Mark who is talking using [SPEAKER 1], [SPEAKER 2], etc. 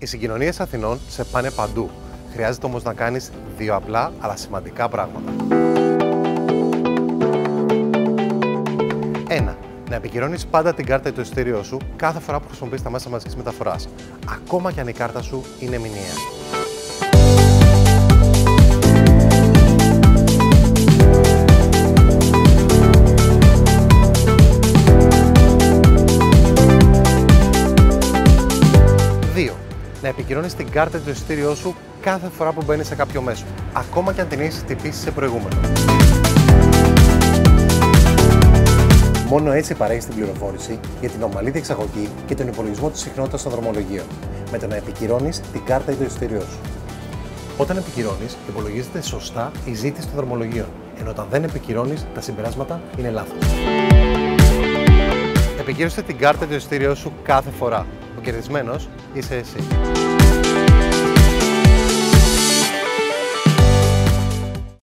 [SPEAKER 1] Οι συγκοινωνίες Αθηνών σε πάνε παντού. Χρειάζεται όμως να κάνεις δύο απλά αλλά σημαντικά πράγματα. 1. Να επικυρώνεις πάντα την κάρτα ή το εισιτήριό σου κάθε φορά που χρησιμοποιείς τα μέσα μαζικής μεταφοράς, ακόμα και αν η κάρτα σου είναι μηνιαία. 2. Να επικυρώνεις την κάρτα ή το εισιτήριό σου κάθε φορά που μπαίνεις σε κάποιο μέσο, ακόμα και αν την έχεις χτυπήσει σε προηγούμενο. Μόνο έτσι παρέχεις την πληροφόρηση για την ομαλή διεξαγωγή και τον υπολογισμό της συχνότητας των δρομολογίων, με το να επικυρώνεις την κάρτα ή το εισιτήριό σου. Όταν επικυρώνεις, υπολογίζεται σωστά η ζήτηση των δρομολογίων, ενώ όταν δεν επικυρώνεις, τα συμπεράσματα είναι λάθος. Επικύρωσε την κάρτα ή το εισιτήριό σου κάθε φορά. Ο κερδισμένος είσαι εσύ.